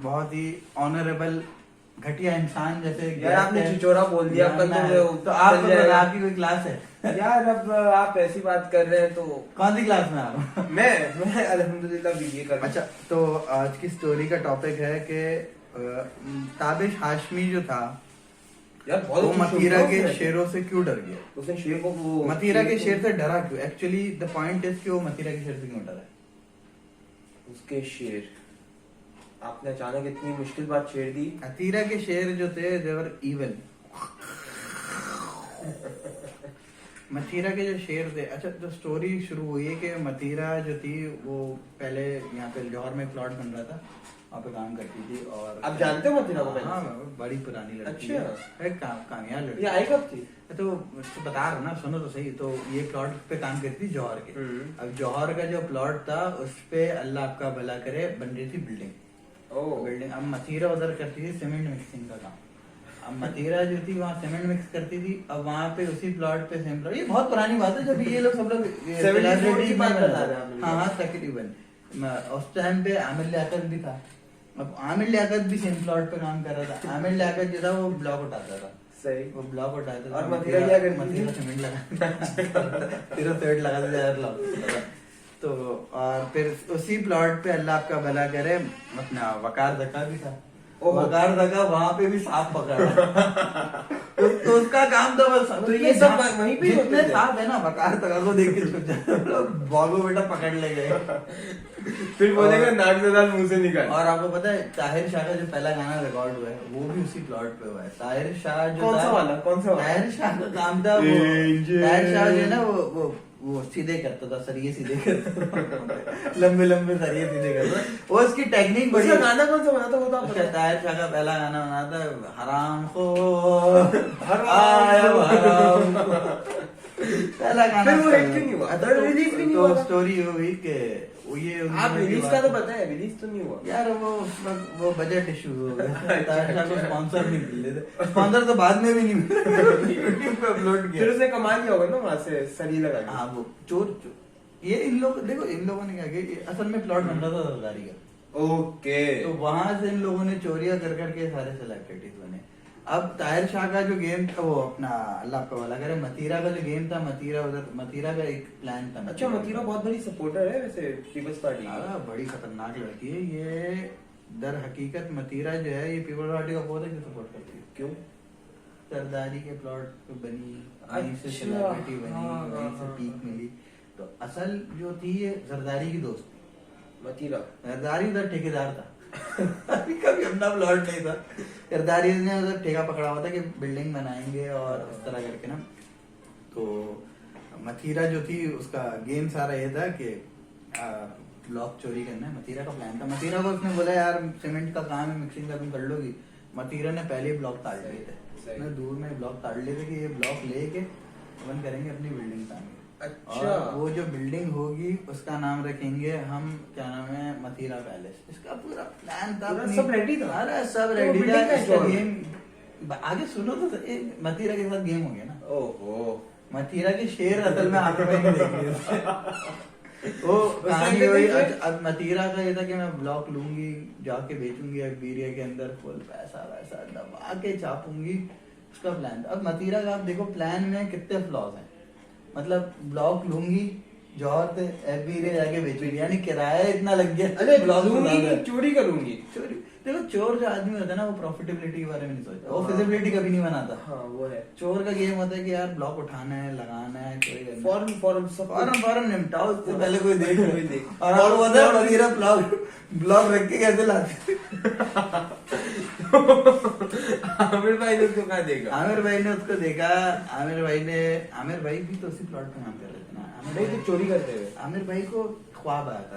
बहुत ही ऑनरेबल घटिया इंसान जैसे यार आपने छिचोरा बोल दिया तो आपकी कोई क्लास है यार। अब आप ऐसी बात कर रहे हैं तो कौन सी क्लास में आप? मैं अल्हम्दुलिल्लाह बीए कर रहा हूं। अच्छा, तो आज की स्टोरी का टॉपिक है कि ताबिश हाशमी जो था यार बहुत वो अच्छी मतीरा स्टोरी के है। शेरों से क्यों डर गया? उसने शेर को वो मतीरा के शेर से डरा क्यों? एक्चुअली द पॉइंट इज कि वो मतीरा के शेर से क्यों डरा है? उसके शेर, आपने अचानक इतनी मुश्किल बात छेड़ दी। मतीरा के शेर जो थे देवर इविल। मतीरा के जो शेर थे, अच्छा तो स्टोरी शुरू हुई है कि मतीरा जो थी वो पहले यहाँ पे लाहौर में प्लॉट बन रहा था, वहाँ पे काम करती थी। और आप जानते हो मतीरा को पहले? हाँ, बड़ी पुरानी लड़की अच्छा। है, कामयाब लड़की। ये आई कब थी? तो बता रहा हूँ ना, सुनो तो सही। तो ये प्लॉट पे काम करती थी जौहर के। अब जौहर का जो प्लॉट था उस पे अल्लाह आपका भला करे बन रही थी बिल्डिंग। बिल्डिंग अब मतीरा उधर करती थी सीमेंट मिक्सिंग का काम। अब मतीरा जो थी वहाँ सीमेंट मिक्स करती थी। अब वहाँ पे उसी प्लॉट पे सेम प्लॉट, ये बहुत पुरानी बात है जब ये लोग सब लोग की बात बता रहे हैं। हाँ तकरीबन उस टाइम पे आमिर लियाकत भी था। अब आमिर लियाकत भी सेम प्लॉट पे काम कर रहा था। आमिर लियाकत जो था वो ब्लॉक उठाता था। सही। वो ब्लॉक उठाता था और मतीरा क्या करती थी? मतीरा सीमेंट लगा तेरा थर्ड लगा दे यार ब्लॉक। तो और फिर उसी प्लॉट पे अल्लाह आपका भला करे अपना वकार जका भी था। वकार जका वहां पे भी सांप पकड़ा। तो उसका काम था बस। तो ये सब वहीं पे होते जितने थे? सांप है ना वकार जका को देख के छुप जाते लोग, भागो बेटा पकड़ ले गए। फिर बोलेगा नाक से दाल मुंह से निकाल। और आपको पता है ताहिर शाह का जो पहला गाना रिकॉर्ड हुआ है वो भी उसी प्लॉट पे हुआ है। ताहिर शाह जो कौन सा था, वाला? कौन सा वाला? ताहिर शाह का काम था वो। ताहिर शाह जो है ना वो सीधे करता था, सरिये सीधे करता था। लंबे लंबे सरिये सीधे करता था। वो उसकी टेक्निक बड़ी। उसका गाना कौन सा बना था वो तो आप उसका बताओ। ताहिर शाह का पहला गाना बना था हराम खो पहला गाना। फिर वो हिट क्यों नहीं हुआ? रिलीज भी नहीं हुआ था? स्टोरी हुई कि वो ये आप रिलीज का तो पता है, रिलीज तो नहीं हुआ यार। वो बजट इशू हो गया। ताहिर शाह को स्पॉन्सर नहीं मिल रहे थे। स्पॉन्सर तो बाद में भी नहीं मिले, यूट्यूब पे अपलोड किया। फिर उसने कमा लिया होगा ना वहां से सरी लगा के। हाँ वो चोर ये इन लोग देखो, इन लोगों ने क्या किया, असल में प्लॉट बन रहा था सरदारी का। ओके। तो वहां से इन लोगों ने चोरियां कर करके सारे सेलिब्रिटीज बने। अब ताहिर शाह का जो गेम था वो अपना अल्लाह आपका भला करे मतीरा का जो गेम था, मतीरा का एक प्लान था। अच्छा, मतीरा बहुत बड़ी सपोर्टर है वैसे पीपल्स पार्टी की। बड़ी खतरनाक लड़की है ये। दर हकीकत मतीरा जो है ये पीपल्स पार्टी का बहुत है सपोर्ट करती है। क्यों? सरदारी के प्लॉट पे बनी, वहीं से अच्छा, सेलिब्रिटी बनी, हाँ, वहीं से हाँ, पीक मिली। तो असल जो थी ये जरदारी की दोस्त थी। मतीरा जरदारी उधर ठेकेदार था। अभी कभी अपना प्लॉट नहीं था। जरदारी ने उधर ठेका पकड़ा हुआ था कि बिल्डिंग बनाएंगे और इस तरह करके ना। तो मतीरा जो थी उसका गेम सारा ये था कि ब्लॉक चोरी करना है। मतीरा का प्लान था। मतीरा को उसने बोला यार सीमेंट का काम है, मिक्सिंग का तुम कर लोगी। मतीरा ने पहले ही ब्लॉक ताड़ लिए थे। उसने दूर में ब्लॉक ताड़ लिए थे कि ये ब्लॉक लेके अपन करेंगे अपनी बिल्डिंग काम। अच्छा। और वो जो बिल्डिंग होगी उसका नाम रखेंगे हम, क्या नाम है, मतीरा पैलेस। इसका पूरा प्लान था। सब रेडी था? अरे सब तो रेडी था। बिल्डिंग का इसका जोड़। गेम आगे सुनो तो मतीरा के साथ गेम हो गया ना। ओहो। मतीरा के शेर असल में आमिर भाई ने देख लिए। वो कहानी हुई। अब मतीरा का ये था कि मैं ब्लॉक लूंगी, जाके बेचूंगी अकबीरिया के अंदर, फुल पैसा वैसा दबा के छापूंगी। उसका प्लान था। अब मतीरा का आप देखो प्लान में कितने फ्लॉज हैं। मतलब ब्लॉक लूंगी जौहर से एफबीरे जाके बेचूंगी, यानी किराया इतना लग गया। अरे ब्लॉक लूंगी कि चोरी करूंगी? चोरी देखो, चोर जो आदमी होता है ना वो प्रॉफिटेबिलिटी के बारे में नहीं सोचता, वो फिजिबिलिटी कभी नहीं बनाता। हाँ वो है। चोर का गेम होता है कि यार ब्लॉक उठाना है, लगाना है, चोरी करना है। फौरन निपटाओ, उससे पहले कोई देख कोई देख। और आपको पता है मतीरा ब्लॉक रख के कैसे लाते। आमिर भाई ने उसको कहा देखा? आमिर भाई ने उसको देखा। आमिर भाई भी तो उसी प्लॉट पे काम कर रहे थे ना। नहीं तो चोरी करते हुए आमिर भाई को ख्वाब आया था।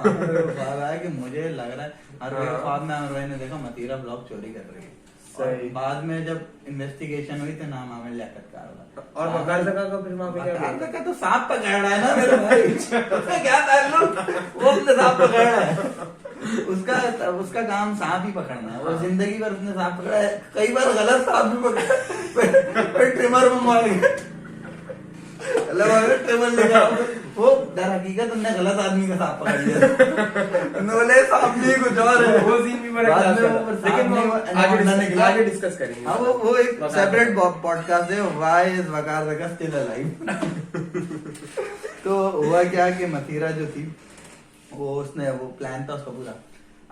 ख्वाब आया कि मुझे लग रहा है, और ख्वाब में आमिर भाई ने देखा मतीरा ब्लॉक चोरी कर रही है। सही। बाद में जब इन्वेस्टिगेशन हुई तो नाम आमिर लियाकत का होगा। और वकार जगह का फिर वहां पे क्या वकार जगह तो सांप पकड़ रहा है ना मेरे भाई। उसमें क्या ताल्लुक, वो अपने सांप पकड़ रहा है। उसका काम सांप ही पकड़ना है। वो जिंदगी भर उसने सांप पकड़ा है, कई बार गलत सांप भी पकड़ा, ट्रिमर में मार गया। मतलब टेबल लेके आओ। वो दर हकीकत तुमने गलत आदमी का सांप पकड़ लिया। उन्होंने बोले सांप नहीं कुछ और है। वो सीन भी बड़ा बाद में क्लास वो था। लेकिन वो एनाकोंडा निकला। आगे डिस्कस करेंगे। हाँ वो एक सेपरेट पॉडकास्ट है, why is Waqar the still alive. तो हुआ क्या कि मथीरा जो थी वो उसने वो प्लान था उसका पूरा।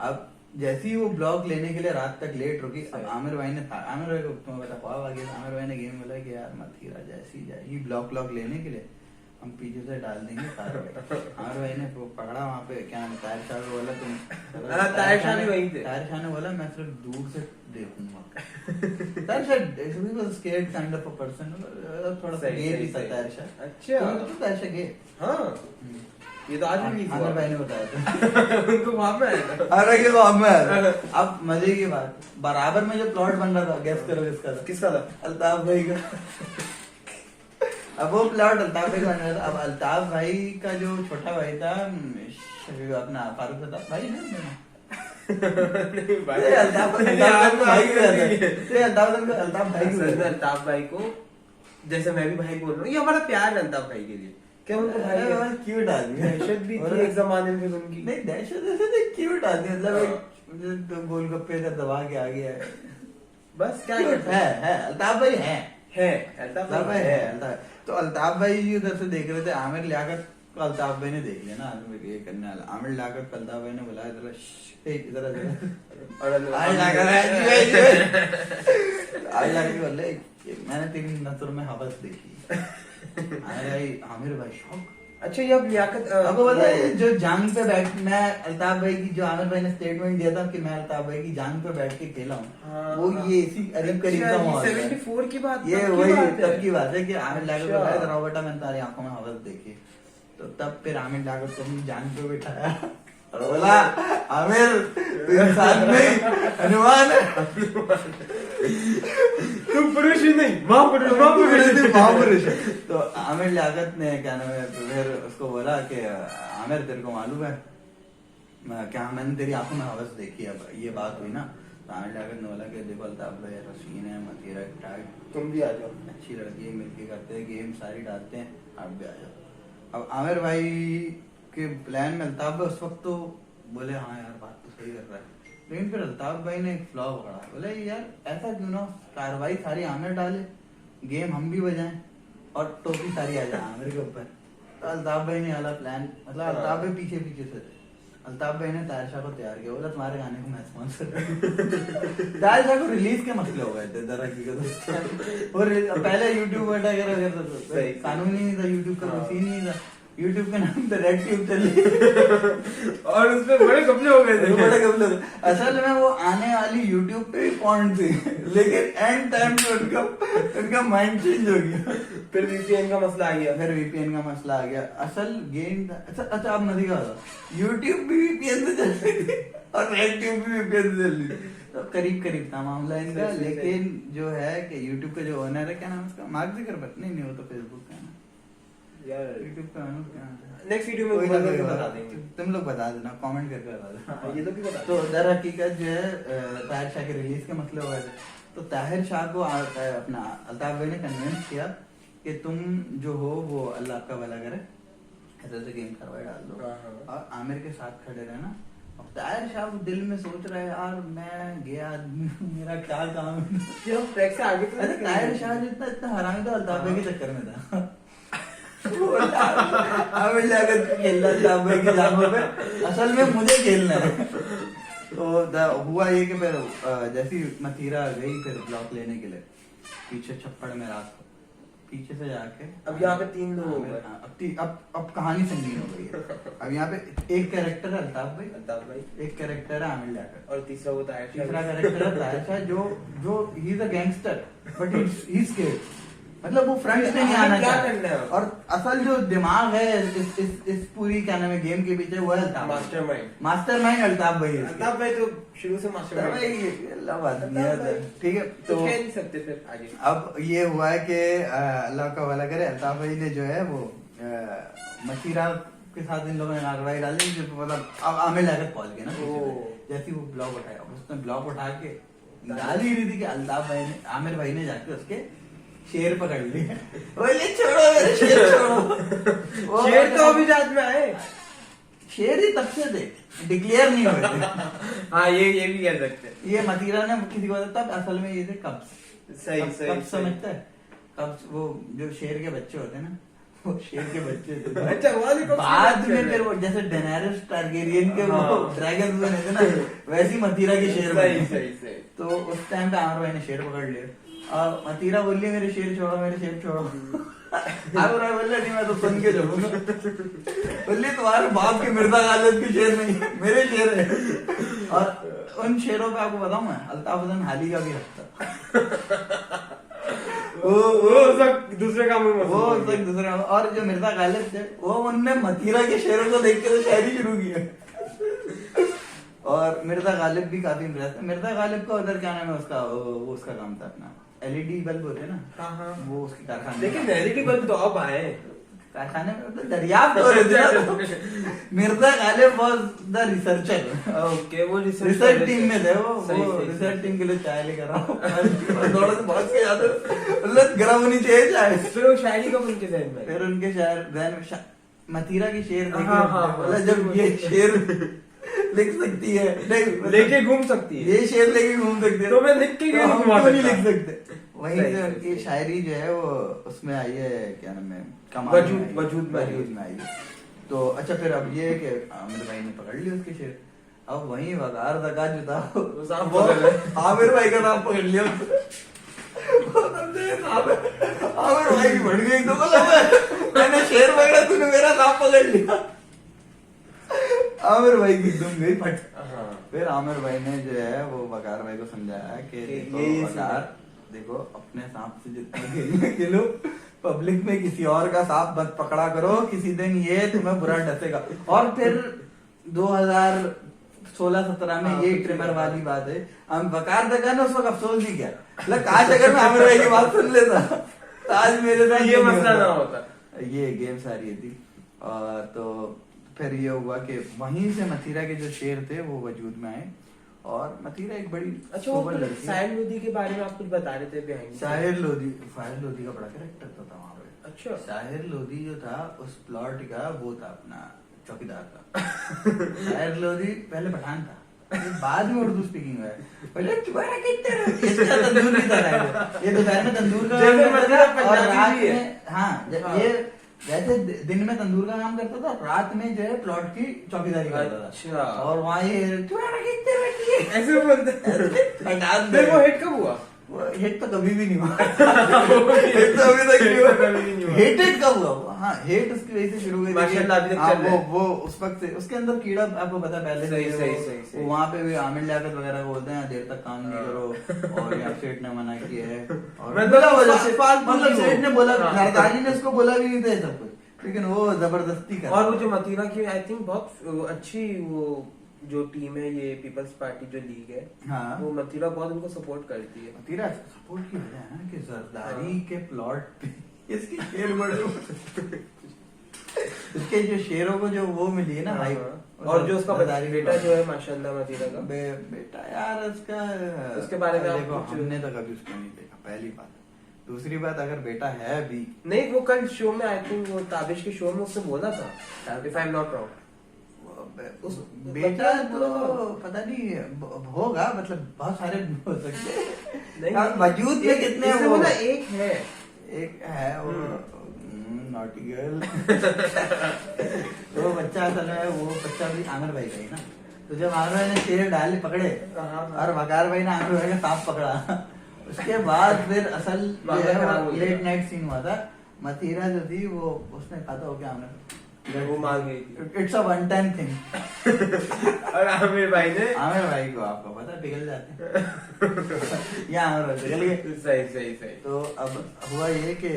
अब जैसे ही वो ब्लॉक लेने के लिए रात तक लेट रुकी, अब आमिर भाई ने आमिर भाई को तुम्हें पता ख्वाब आ गया। आमिर भाई ने गेम बोला कि यार मथीरा जैसी जाएगी ब्लॉक लेने के लिए हम पीछे से डाल देंगे सारे। आमिर भाई ने वो पकड़ा वहाँ पे, क्या नाम, ताहिर शाह को बोला तुम। ताहिर शाह भी वहीं थे। ताहिर शाह ने बोला मैं सिर्फ दूर से देखूंगा। Tahir Shah he was scared kind of a person, थोड़ा सा गे भी था ताहिर शाह। अच्छा तो ताहिर शाह गे। हाँ ये तो आज भी आमिर भाई ने बताया था। उनको वहां पे आया था। अरे ये बात में अब मजे की बात, बराबर में जो प्लॉट बन रहा था, गैस करो किसका था? किसका था? अल्ताफ भाई का। अब वो प्लॉट अल्ताफ भाई का बन रहा था। अब अल्ताफ भाई का जो छोटा भाई था अपना फारूक था भाई ना, अल्ताफ भाई को जैसे मैं भी भाई बोल रहा हूँ, ये हमारा प्यार है अल्ताफ भाई के लिए। क्या उनको भाई क्यूट आदमी, दहशत भी थी एक जमाने में उनकी। नहीं दहशत ऐसे क्यूट आदमी, मतलब एक गोलगप्पे का दबा के आ गया है बस। क्या है अल्ताफ भाई है अल्ताफ भाई है। तो अल्ताफ भाई जी उधर से देख रहे थे, आमिर लियाकत को अल्ताफ भाई ने देख लिया ना, ये करने वाला। आमिर लियाकत को अल्ताफ भाई ने बुलाया, इधर मैंने तेरी नजर में हवस देखी। आमिर भाई शौक। अच्छा ये अब लियाकत अब पता है जो जांग पे बैठ, मैं अल्ताफ भाई की जो आमिर भाई ने स्टेटमेंट दिया था कि मैं अल्ताफ भाई की जांग पे बैठ के खेला हूँ, हाँ, वो ये इसी करीब करीब का माहौल है। 74 की बात, ये वही तब की बात है कि आमिर लियाकत को बताया था, बेटा मैंने तारी आंखों में हवस देखी। तो तब फिर आमिर लियाकत को अपनी जांग पे बिठाया और बोला आमिर तू इंसान नहीं हनुमान है, तुम पुरुष ही नहीं महापुरुष। तो आमिर लियाकत ने क्या नाम है फिर उसको बोला कि आमिर तेरे को मालूम है क्या मैंने तेरी आंखों में हवस देखी, अब ये बात हुई ना। तो आमिर लियाकत ने बोला कि देखो अल्ताफ भाई रसीन है, मतीरा टाइट, तुम भी आ जाओ, अच्छी लड़की है, मिलके करते हैं गेम सारी डालते हैं, आप भी आ जाओ। अब आमिर भाई के प्लान में अल्ताफ भाई उस वक्त तो बोले हाँ यार बात तो सही कर रहा है, लेकिन फिर अल्ताफ भाई ने एक फ्लॉ पकड़ा, बोले यार ऐसा क्यों ना कार्रवाई सारी आमिर डाले, गेम हम भी बजाएं और टोपी सारी आ जाए आमिर के ऊपर। तो अल्ताफ भाई ने वाला प्लान, मतलब अल्ताफ भाई पीछे पीछे से थे। अल्ताफ भाई ने ताहिर शाह को तैयार किया, बोला तुम्हारे गाने को मैं स्पॉन्सर। ताहिर शाह को रिलीज के मसले हो गए थे दर हकीकत। और पहले यूट्यूब वगैरह करता था, कानून ही नहीं था, यूट्यूब का कुछ ही नहीं था, यूट्यूब के नाम पे रेड ट्यूब चली और उसमें बड़े घपले हो गए थे, बड़े घपले। असल में वो आने वाली यूट्यूब पे ही पॉइंट थी, लेकिन एंड टाइम पे उनका माइंड चेंज हो गया। फिर वीपीएन का मसला आ गया, असल गेम अच्छा अब मजे का होता, यूट्यूब भी वीपीएन से चल रही थी और रेड ट्यूब भी वीपीएन से चल रही थी, तो करीब करीब था मामला इनका। लेकिन जो है कि यूट्यूब का जो ओनर है, क्या नाम उसका, मार्क ज़करबर्ग, नहीं वो तो फेसबुक का है यार, यूट्यूब का ओनर क्या है, नेक्स्ट वीडियो में बता देंगे, तुम लोग बता देना, कमेंट करके बता देना। ये तो भी बता। तो दर हकीकत जो है ताहिर शाह के रिलीज के मसले हो गए थे, तो ताहिर शाह को अपना अल्ताफ भाई ने कन्विंस किया कि तुम जो हो वो अल्लाह आपका भला करे, ऐसे गेम करवाए डाल दो और आमिर के साथ खड़े रहना। अब ताहिर शाह दिल में सोच रहा है यार मैं गया आदमी, मेरा क्या काम है। ट्रैक से आगे अरे ताहिर शाह जो इतना हरामी था अल्ताफ भाई के चक्कर में था। आमिर लियाकत खेलना अल्ताफ भाई की जांघों पे, असल में मुझे खेलना है। तो हुआ ये कि फिर जैसी मथीरा गई फिर ब्लॉक लेने के लिए, पीछे छप्पड़ में रात को पीछे से जाके, अब यहाँ पे 3 लोग हो गए। अब कहानी संगीन हो गई है। अब यहाँ पे एक कैरेक्टर है अल्ताफ भाई, एक कैरेक्टर है आमिर लियाकत और तीसरा वो ताहिर शाह, तीसरा कैरेक्टर है ताहिर शाह जो he is a gangster but he is scared, मतलब वो फ्रंट पे नहीं आना चाहता। और असल जो दिमाग है इस पूरी क्या नाम है गेम के पीछे वो है अल्ताफ, मास्टरमाइंड अल्ताफ भाई है। अल्ताफ भाई तो शुरू से मास्टरमाइंड, ठीक है। तो कह नहीं सकते फिर आगे। अब ये हुआ है कि अल्लाह का भला करे, अल्ताफ भाई ने जो है वो मशीरा के साथ इन लोगों ने कार्रवाई डाली, मतलब अब आमिर लियाकत पहुंच गए ना, जैसे वो ब्लॉक उठाया, उसने ब्लॉक उठा के डाल ही रही थी कि अल्ताफ भाई ने, आमिर भाई ने जाके उसके शेर पकड़ लिया, बोले छोड़ो मेरे शेर छोड़ो। वो शेर तो अभी रात में आए। शेर ही तब से थे, डिक्लेयर नहीं हुए थे। हाँ ये भी कह सकते हैं। ये मतीरा ने किसी को बताया, तब असल में ये थे कब्स। सही कब्स सही समझता है, कब्स वो जो शेर के बच्चे होते हैं ना, वो शेर के बच्चे थे। अच्छा वाली कब बाद में फिर वो जैसे डेनारिस टारगेरियन के वो हाँ। ड्रैगन बने थे ना, वैसी मतीरा के शेर सही बने। सही सही। तो उस टाइम पे आमिर भाई ने शेर पकड़ लिया। मतीरा बोल रही मेरे शेर छोड़ो, मेरे शेर छोड़ो। आमिर भाई बोल रहे नहीं, मैं तो सुन के छोड़ूंगा। बोलिए तुम्हारे बाप के मिर्जा गालिब के शेर नहीं है, मेरे शेर है। और उन शेरों पे आपको बताऊं मैं, अल्ताफ हसन हाली का भी हक था। वो सब दूसरे कामों में वो तक दूसरा, और जो मिर्जा गालिब थे वो उनने मतीरा के शेरों को देख के तो शायरी शुरू की। और मिर्जा गालिब भी काफी इम्प्रेस था। मिर्जा गालिब का उधर क्या नाम है उसका, वो उसका काम था अपना एलईडी बल्ब होते हैं ना, हाँ हाँ। वो उसकी कारखाने। लेकिन एलईडी बल्ब तो अब आए कारखाने में मतलब दरियाफ्त हो रहे थे ना। Mirza Ghalib was the researcher. Okay वो रिसर्च टीम में थे वो सही, सही, रिसर्च टीम के लिए चाय लेकर आओ। दौड़ के भाग के जाते, मतलब गर्म होनी चाहिए चाय। फिर वो शायरी कब उनके जहन में? फिर उनके शायर जहन में मतीरा की शेर देखे, हाँ, हाँ, बोला जब ये शेर लिख सकती है, नहीं मतलब लेके घूम सकती है, ये शेर लेके घूम सकती है, तो मैं लिख के तो क्यों हम घुमा क्यों नहीं सकता? लिख सकते। वहीं सही, से सही, उनकी सही। शायरी जो है वो उसमें आई है, क्या नाम है, कमाल में आई है, वजूद में आई है। वजूद में आई है। तो अच्छा फिर अब ये है कि आमिर भाई ने पकड़ लिया उसके शेर। अब वहीं वकार दका जो था वो सांप वो पकड़ लिया। आमिर भाई का नाम पकड़ लिया। वो बंदे आमिर भाई की बढ़ गई, तो बोला मैंने शेर पकड़ा, तूने मेरा नाम पकड़ लिया। आमिर भाई की दुम गई फट। हाँ। फिर आमिर भाई ने जो है वो वकार भाई को समझाया कि देखो ये वकार, देखो अपने सांप से जितना खेलने खेलो, पब्लिक में किसी और का सांप मत पकड़ा करो, किसी दिन ये तुम्हें बुरा डसेगा। और फिर 2016-17 में ये ट्रिमर वाली बात है, हम वकार दगा ने उस वक्त अफसोस नहीं किया, मतलब काश अगर मैं आमिर भाई की बात सुन लेता तो आज मेरे साथ ये मसला ना होता। ये गेम सारी थी। तो फिर ये हुआ कि वहीं से मथीरा के जो शेर थे वो वजूद में आए। और मथीरा एक बड़ी अच्छा वो सोबर लड़की है। साहिर लोधी के बारे में आप कुछ बता रहे थे behind the साहिर लोधी का बड़ा कैरेक्टर था वहां पे। अच्छा। साहिर लोधी जो था उस प्लॉट का वो था अपना चौकीदार था। साहिर लोधी पहले पठान था, ये बाद में उर्दू स्पीकिंग हुआ है। पहले तुम्हारा कितना इसका तंदूर भी था साहिर। ये दोपहर में तंदूर का जैसे काम करता मतलब था और पंजाबी रात भी है। में हाँ ये वैसे दिन में तंदूर का काम करता था, रात में जो है प्लॉट की चौकीदारी करता था। अच्छा। और वहाँ ये तुम्हारा कितने बैठी है ऐसे बोलते हटात फिर वो हिट कब हुआ? वो हिट तो कभी भी नहीं हुआ। हिट तो अभी तक नहीं हुआ। कभी नहीं हुआ। हेटेड कब हुआ? हाँ हेट उसकी वजह से शुरू हुई थी। माशाल्लाह अभी तक हाँ, चल रहा है। वो उस वक्त से उसके अंदर कीड़ा आपको पता है पहले सही, से सही, वो- सही, सही। वो वहाँ पे भी आमिर लियाकत वगैरह को बोलते हैं देर तक काम नहीं करो, और या सेठ ने मना किया है, और मतलब बोला वजह से फालतू मतलब की सेठ ने वो। बोला, हाँ। सरदारी ने उसको बोला भी नहीं था ये सब कुछ, लेकिन वो जबरदस्ती कर। और वो जो मतीरा की आई थिंक बहुत अच्छी वो जो टीम है, ये पीपल्स पार्टी जो लीग है, हाँ। वो मतीरा बहुत उनको सपोर्ट करती है। तेरा सपोर्ट की वजह है ना कि जरदारी के प्लॉट पे इसके शेर बड़े इसके जो शेरों को जो वो मिली है ना भाई, और जो उसका जरदारी बेटा plot। जो है माशाल्लाह मतीरा का बेटा यार उसका उसके बारे में आप देखो कुछ- हमने तो कभी उसको नहीं देखा, पहली बात। दूसरी बात, अगर बेटा है भी नहीं, वो कल शो में आई थिंक वो ताबिश के शो में उससे बोला था, if I am not wrong. उस उस- बेटा मतलब तो बोला पता नहीं होगा, मतलब बहुत सारे हो सकते हैं। नहीं, यार, वजूद में एक- कितने इसने वो बोला एक है। एक है वो नॉटी गर्ल। तो वो बच्चा असल में वो बच्चा भी आमिर भाई का ही ना। तो जब आमिर भाई ने शेर डाले पकड़े हाँ। और वकार भाई ने आमिर भाई का सांप पकड़ा, उसके बाद फिर असल जो मामला खराब है हो गया। लेट नाइट सीन हुआ था। मथीरा जो थी वो उसने कहा था हो क्या आमिर वो मान गई थी। It's a one time thing. और आमिर भाई ने आमिर भाई को आपको पता है पिघल जाते हैं। या आमिर भाई पिघल गए। सही सही सही। तो अब हुआ ये कि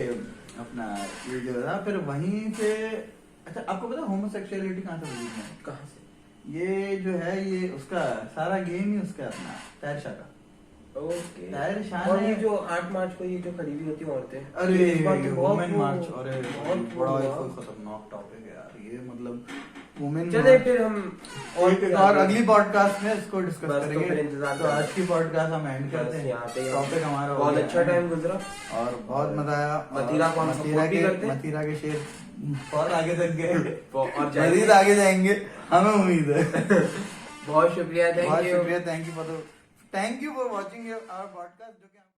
अपना ये जो था फिर वहीं से, अच्छा आपको पता होमोसेक्सुअलिटी कहाँ से वजूद में है? कहाँ से? ये जो है ये उसका सारा गेम ही उसका अपना ताहिर शाह का। ओके। ताहिर शाह और ने- ये जो 8 मार्च को ये जो खड़ी हुई होती हैं औरतें, अरे इस बार तो बहुत वुमेन वो- मार्च, अरे बहुत बड़ा वो एक हुआ। खतरनाक टॉपिक है यार ये, मतलब वुमेन चले फिर हम और अगली पॉडकास्ट में इसको डिस्कस बस तो करेंगे। फिर इंतजार तो करें। आज की पॉडकास्ट हम एंड बस करते हैं। यहाँ पे टॉपिक हमारा हो बहुत गया अच्छा है। टाइम गुजरा और बहुत मजा आया। मथुरा को हम support भी करते हैं। मथुरा के शेर बहुत आगे तक गए और मजीद आगे जाएंगे, हमें उम्मीद है। बहुत शुक्रिया, बहुत थैंक यू। शुक्रिया, thank you for watching our podcast. जो कि